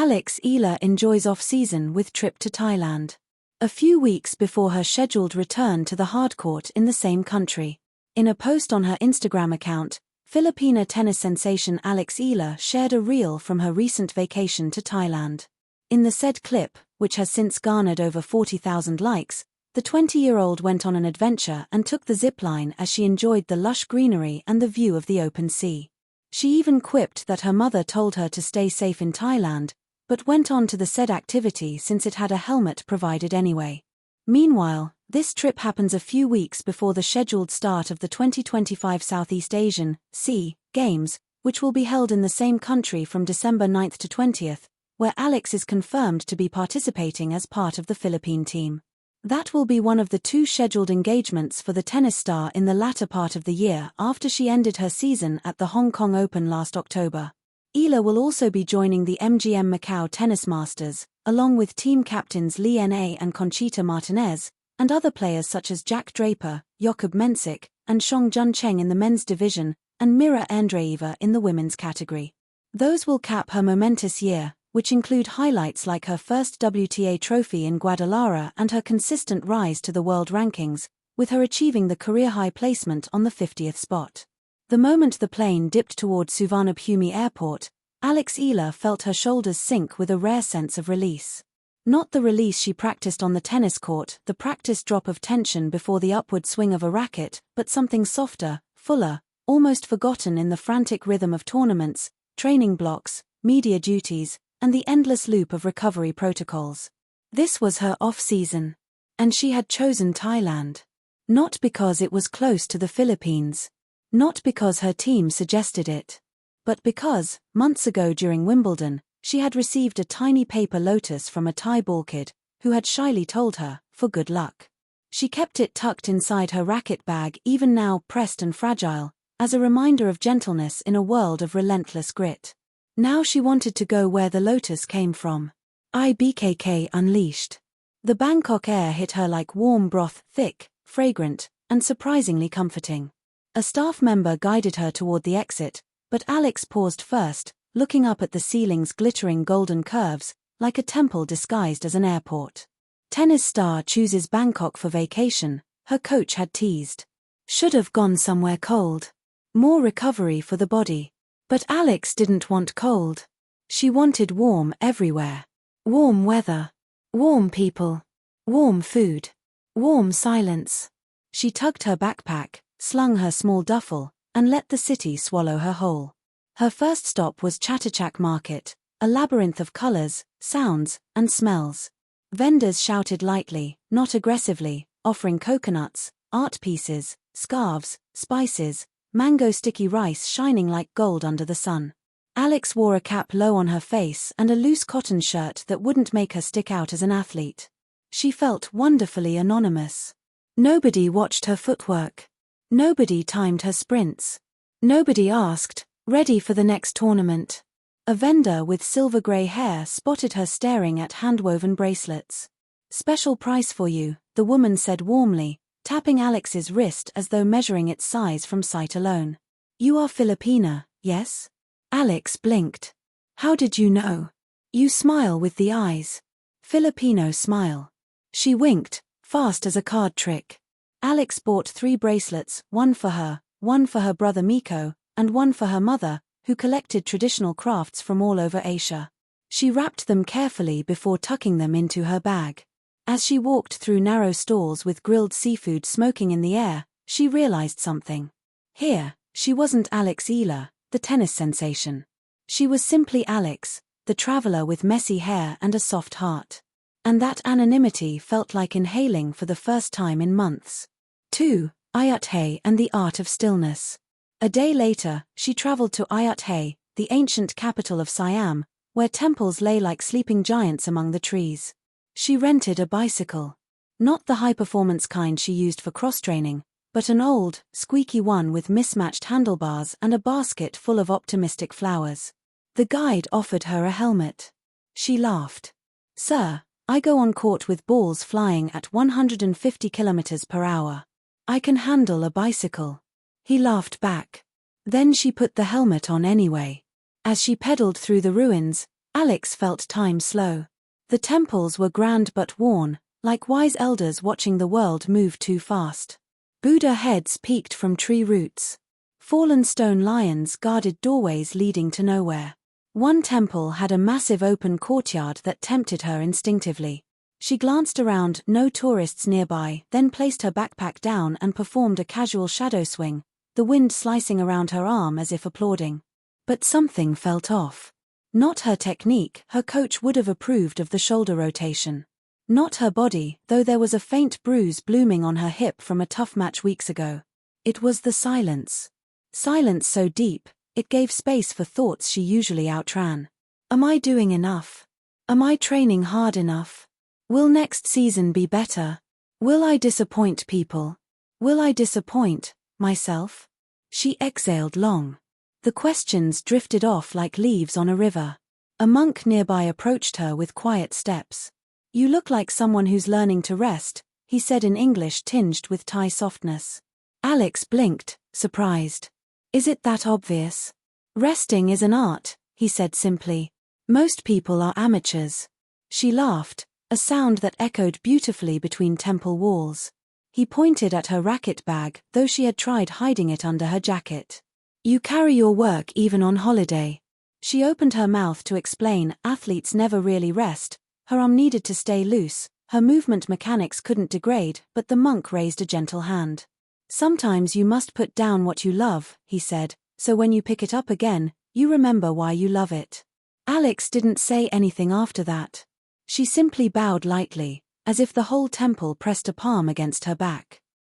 Eala enjoys off-season with trip to Thailand. A few weeks before her scheduled return to the hardcourt in the same country. In a post on her Instagram account, Filipina tennis sensation Eala shared a reel from her recent vacation to Thailand. In the said clip, which has since garnered over 40,000 likes, the 20-year-old went on an adventure and took the zipline as she enjoyed the lush greenery and the view of the open sea. She even quipped that her mother told her to stay safe in Thailand, but went on to the said activity since it had a helmet provided anyway. Meanwhile, this trip happens a few weeks before the scheduled start of the 2025 Southeast Asian SEA Games, which will be held in the same country from December 9th to 20th, where Alex is confirmed to be participating as part of the Philippine team. That will be one of the 2 scheduled engagements for the tennis star in the latter part of the year after she ended her season at the Hong Kong Open last October. Eala will also be joining the MGM Macau Tennis Masters, along with team captains Lee Na and Conchita Martinez, and other players such as Jack Draper, Jakub Mensik, and Song Jun Cheng in the men's division, and Mira Andreeva in the women's category. Those will cap her momentous year, which include highlights like her first WTA trophy in Guadalajara and her consistent rise to the world rankings, with her achieving the career-high placement on the 50th spot. The moment the plane dipped toward Suvarnabhumi Airport, Eala felt her shoulders sink with a rare sense of release. Not the release she practiced on the tennis court, the practiced drop of tension before the upward swing of a racket, but something softer, fuller, almost forgotten in the frantic rhythm of tournaments, training blocks, media duties, and the endless loop of recovery protocols. This was her off-season. And she had chosen Thailand. Not because it was close to the Philippines. Not because her team suggested it. But because, months ago during Wimbledon, she had received a tiny paper lotus from a Thai ball kid, who had shyly told her, for good luck. She kept it tucked inside her racket bag, even now pressed and fragile, as a reminder of gentleness in a world of relentless grit. Now she wanted to go where the lotus came from. IBKK unleashed. The Bangkok air hit her like warm broth, thick, fragrant, and surprisingly comforting. A staff member guided her toward the exit, but Alex paused first, looking up at the ceiling's glittering golden curves, like a temple disguised as an airport. Tennis star chooses Bangkok for vacation, her coach had teased. Should have gone somewhere cold. More recovery for the body. But Alex didn't want cold. She wanted warm everywhere. Warm weather. Warm people. Warm food. Warm silence. She tugged her backpack, slung her small duffel, and let the city swallow her whole. Her first stop was Chatuchak Market, a labyrinth of colors, sounds, and smells. Vendors shouted lightly, not aggressively, offering coconuts, art pieces, scarves, spices, mango sticky rice shining like gold under the sun. Alex wore a cap low on her face and a loose cotton shirt that wouldn't make her stick out as an athlete. She felt wonderfully anonymous. Nobody watched her footwork. Nobody timed her sprints. Nobody asked, ready for the next tournament. A vendor with silver-gray hair spotted her staring at hand-woven bracelets. Special price for you, the woman said warmly, tapping Alex's wrist as though measuring its size from sight alone. You are Filipina, yes? Alex blinked. How did you know? You smile with the eyes. Filipino smile. She winked, fast as a card trick. Alex bought 3 bracelets, one for her brother Miko, and one for her mother, who collected traditional crafts from all over Asia. She wrapped them carefully before tucking them into her bag. As she walked through narrow stalls with grilled seafood smoking in the air, she realized something. Here, she wasn't Eala, the tennis sensation. She was simply Alex, the traveler with messy hair and a soft heart. And that anonymity felt like inhaling for the first time in months. 2. Ayutthaya and the art of stillness. A day later, she traveled to Ayutthaya, the ancient capital of Siam, where temples lay like sleeping giants among the trees. She rented a bicycle. Not the high-performance kind she used for cross-training, but an old, squeaky one with mismatched handlebars and a basket full of optimistic flowers. The guide offered her a helmet. She laughed. Sir, I go on court with balls flying at 150 kilometers per hour. I can handle a bicycle. He laughed back. Then she put the helmet on anyway. As she pedaled through the ruins, Alex felt time slow. The temples were grand but worn, like wise elders watching the world move too fast. Buddha heads peeked from tree roots. Fallen stone lions guarded doorways leading to nowhere. One temple had a massive open courtyard that tempted her instinctively. She glanced around, no tourists nearby, then placed her backpack down and performed a casual shadow swing, the wind slicing around her arm as if applauding. But something felt off. Not her technique, her coach would have approved of the shoulder rotation. Not her body, though there was a faint bruise blooming on her hip from a tough match weeks ago. It was the silence. Silence so deep, it gave space for thoughts she usually outran. Am I doing enough? Am I training hard enough? Will next season be better? Will I disappoint people? Will I disappoint myself? She exhaled long. The questions drifted off like leaves on a river. A monk nearby approached her with quiet steps. "You look like someone who's learning to rest," he said in English tinged with Thai softness. Alex blinked, surprised. "Is it that obvious?" "Resting is an art," he said simply. "Most people are amateurs." She laughed, a sound that echoed beautifully between temple walls. He pointed at her racket bag, though she had tried hiding it under her jacket. "You carry your work even on holiday." She opened her mouth to explain, athletes never really rest. Her arm needed to stay loose, her movement mechanics couldn't degrade, but the monk raised a gentle hand. "Sometimes you must put down what you love," he said, "so when you pick it up again, you remember why you love it." Alex didn't say anything after that. She simply bowed lightly, as if the whole temple pressed a palm against her back.